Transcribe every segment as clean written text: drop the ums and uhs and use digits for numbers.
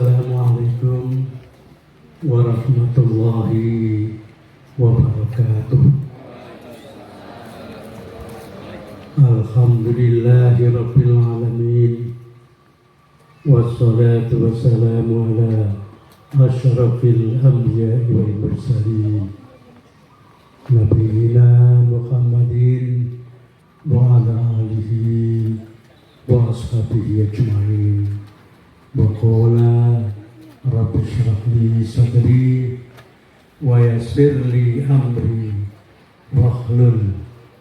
Assalamualaikum warahmatullahi wabarakatuh. Alhamdulillahi rabbil alamin. Wassalatu wassalamu ala asyrafil anbiya'i wal mursalin Nabiyina Muhammadin wa ala alihi wa ashabihi ajma'in. Wa qala rabbi shrah li sadri wa yassir li amri wahlul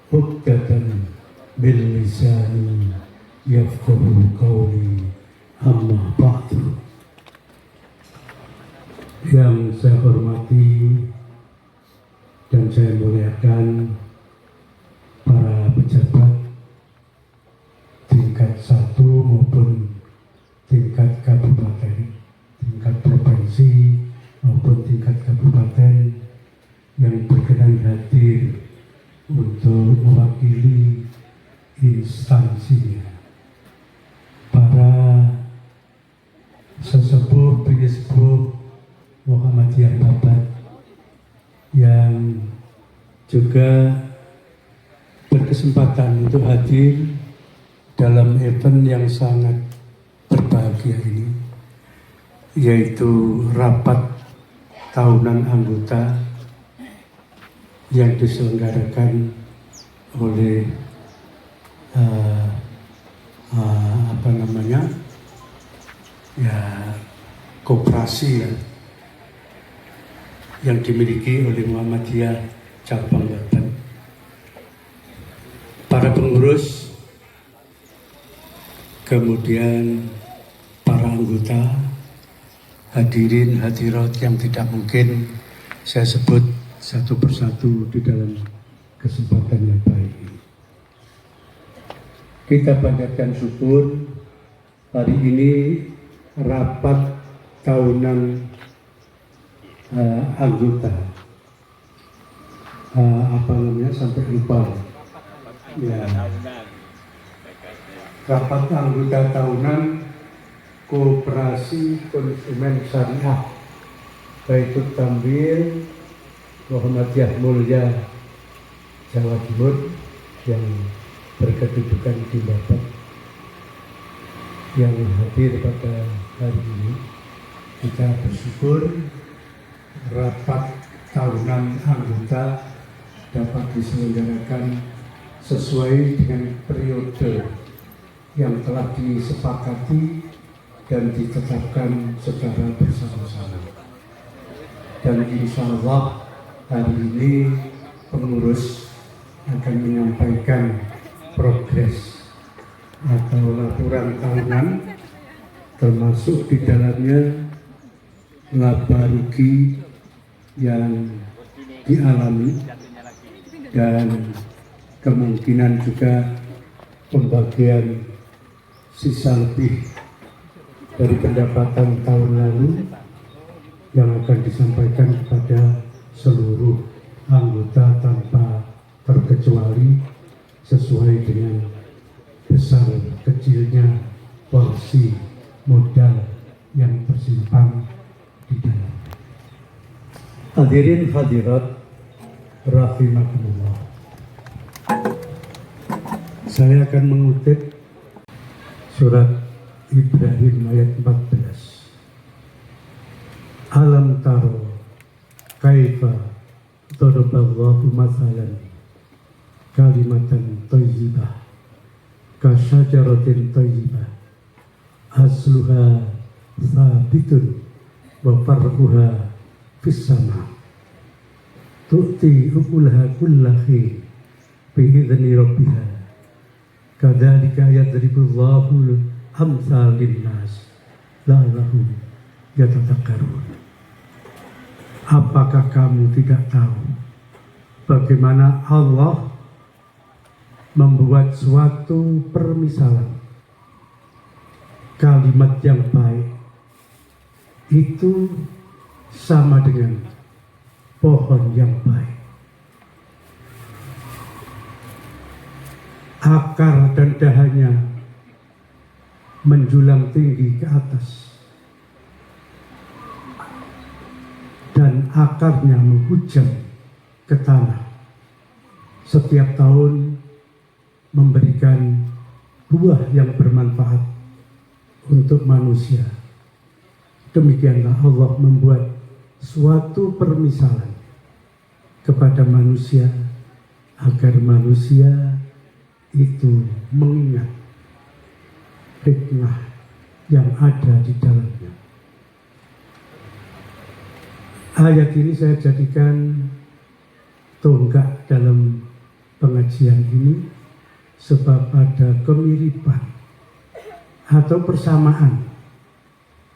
'uqdatam min lisani yafqahu qawli. Amma ba'du. Yang saya hormati dan saya muliakan para pejabat tingkat 1 maupun tingkat kabupaten, tingkat provinsi maupun tingkat kabupaten yang berkenan hadir untuk mewakili instansinya, para sesepuh penyesepuh Muhammadiyah Babat yang juga berkesempatan untuk hadir dalam event yang sangat berbahagia ini, yaitu rapat tahunan anggota yang diselenggarakan oleh koperasi yang dimiliki oleh Muhammadiyah Cabang Babat. Para pengurus, kemudian para anggota, hadirin hadirat yang tidak mungkin saya sebut satu persatu di dalam kesempatan yang baik ini. Kita panjatkan syukur hari ini rapat tahunan anggota sampai lupa ya, rapat anggota tahunan Koperasi Konsumen Syariah Baitul Tamwil Muhammadiyah Mulia Jawa Timur yang berkedudukan di Babat, yang hadir pada hari ini. Kita bersyukur rapat tahunan anggota dapat diselenggarakan sesuai dengan periode yang telah disepakati dan ditetapkan secara bersama-sama. Dan insya Allah hari ini pengurus akan menyampaikan progres atau laporan tahunan, termasuk di dalamnya laba rugi yang dialami dan kemungkinan juga pembagian sisa lebih dari pendapatan tahun lalu yang akan disampaikan kepada seluruh anggota tanpa terkecuali sesuai dengan besar kecilnya porsi modal yang tersimpan di dalam. Hadirin hadirat rahimakumullah. Saya akan mengutip surat Ibrahim ayat 14. Alam taro kaifa daraballahu mathalan kalimatan thayyibah kasyajaratin thayyibah asluha sabitun wa far'uha fis sama tu'ti ukulaha kullahi bi'idhni rabbiha kadzalika yadribullahu amsal linnas la'allahum yatadhakkarun. Apakah kamu tidak tahu bagaimana Allah membuat suatu permisalan kalimat yang baik itu sama dengan pohon yang baik. Akar dan dahannya menjulang tinggi ke atas, dan akarnya menghujam ke tanah. Setiap tahun memberikan buah yang bermanfaat untuk manusia. Demikianlah Allah membuat suatu permisalan kepada manusia agar manusia itu mengingat hikmah yang ada di dalamnya. Ayat ini saya jadikan tonggak dalam pengajian ini sebab ada kemiripan atau persamaan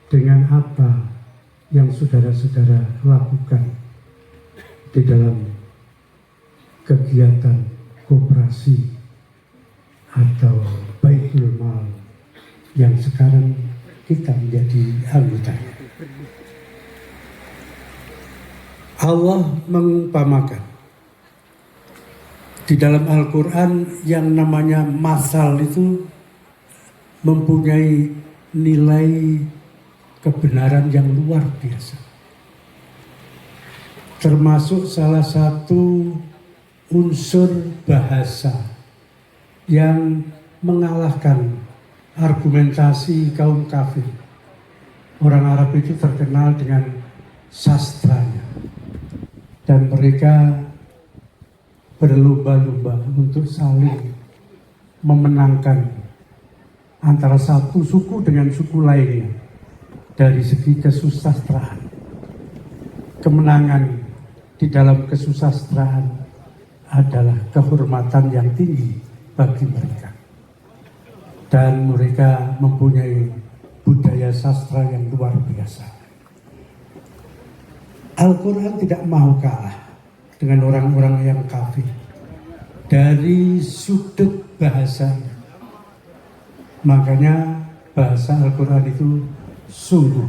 dengan apa yang saudara-saudara lakukan di dalam kegiatan koperasi atau Baitul Mal yang sekarang kita menjadi anggotanya. Allah mengumpamakan di dalam Al-Quran yang namanya masal itu mempunyai nilai kebenaran yang luar biasa. Termasuk salah satu unsur bahasa yang mengalahkan argumentasi kaum kafir. Orang Arab itu terkenal dengan sastranya. Dan mereka berlomba-lomba untuk saling memenangkan antara satu suku dengan suku lainnya dari segi kesusastraan. Kemenangan di dalam kesusastraan adalah kehormatan yang tinggi bagi mereka. Dan mereka mempunyai budaya sastra yang luar biasa. Al-Quran tidak mau kalah dengan orang-orang yang kafir dari sudut bahasanya. Makanya bahasa Al-Quran itu sungguh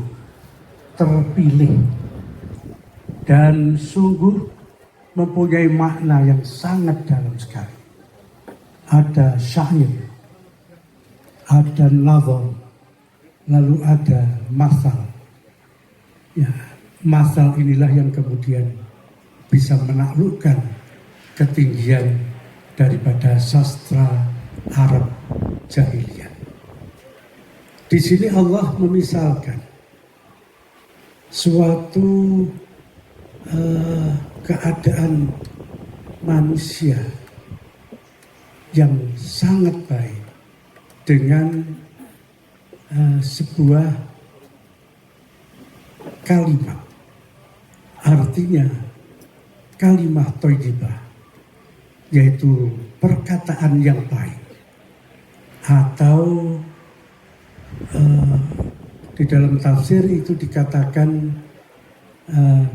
terpilih dan sungguh mempunyai makna yang sangat dalam sekali. Ada syair, ada nazam, lalu ada masal. Ya, masal inilah yang kemudian bisa menaklukkan ketinggian daripada sastra Arab jahiliyah. Di sini Allah memisalkan suatu keadaan manusia yang sangat baik dengan sebuah kalimat. Artinya kalimat thayyibah, yaitu perkataan yang baik, atau di dalam tafsir itu dikatakan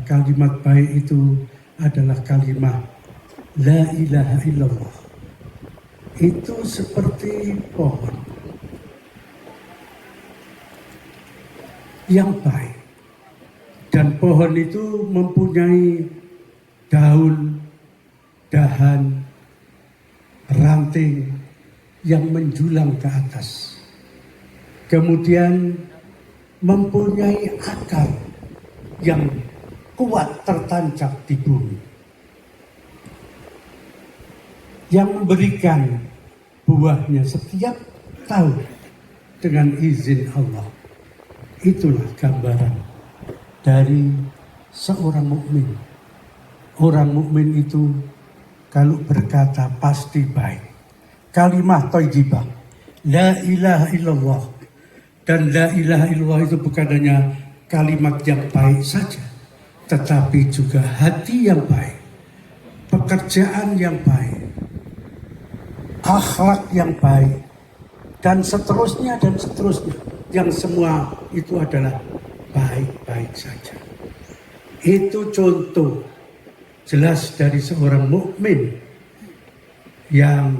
kalimat baik itu adalah kalimat la ilaha illallah. Itu seperti pohon yang baik, dan pohon itu mempunyai daun, dahan, ranting yang menjulang ke atas. Kemudian mempunyai akar yang kuat tertancap di bumi, yang memberikan buahnya setiap tahun dengan izin Allah. Itulah gambaran dari seorang mukmin. Orang mukmin itu kalau berkata pasti baik. Kalimah thayyibah, la ilaha illallah. Dan la ilaha illallah itu bukan hanya kalimat yang baik saja, tetapi juga hati yang baik, pekerjaan yang baik, akhlak yang baik, dan seterusnya dan seterusnya. Yang semua itu adalah baik-baik saja. Itu contoh jelas dari seorang mukmin yang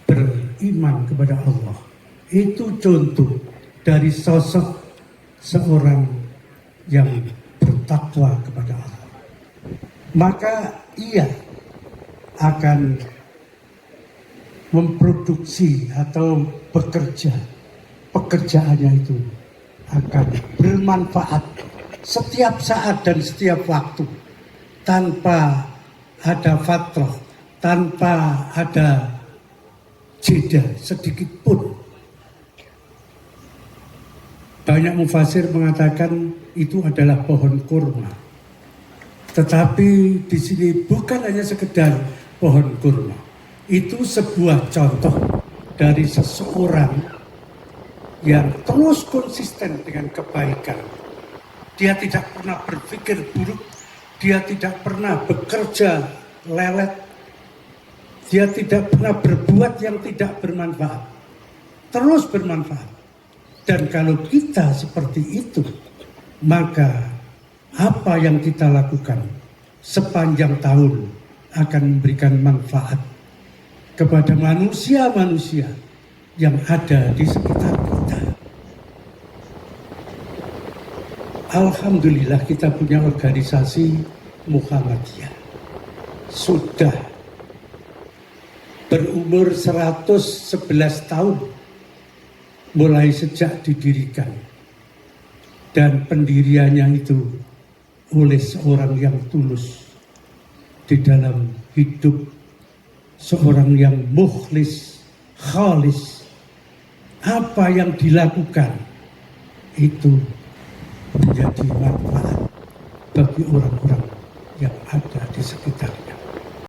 beriman kepada Allah. Itu contoh dari sosok seorang yang bertakwa kepada Allah. Maka ia akan memproduksi atau bekerja, pekerjaannya itu akan bermanfaat setiap saat dan setiap waktu, tanpa ada fatrah, tanpa ada jeda sedikit pun. Banyak mufasir mengatakan itu adalah pohon kurma. Tetapi di sini bukan hanya sekedar pohon kurma. Itu sebuah contoh dari seseorang yang terus konsisten dengan kebaikan. Dia tidak pernah berpikir buruk, dia tidak pernah bekerja lelet, dia tidak pernah berbuat yang tidak bermanfaat, terus bermanfaat. Dan kalau kita seperti itu, maka apa yang kita lakukan sepanjang tahun akan memberikan manfaat kepada manusia-manusia yang ada di sekitar kita. Alhamdulillah kita punya organisasi Muhammadiyah. Sudah berumur 111 tahun mulai sejak didirikan. Dan pendiriannya itu oleh seorang yang tulus di dalam hidup, seorang yang mukhlis, khalis. Apa yang dilakukan itu menjadi manfaat bagi orang-orang yang ada di sekitar.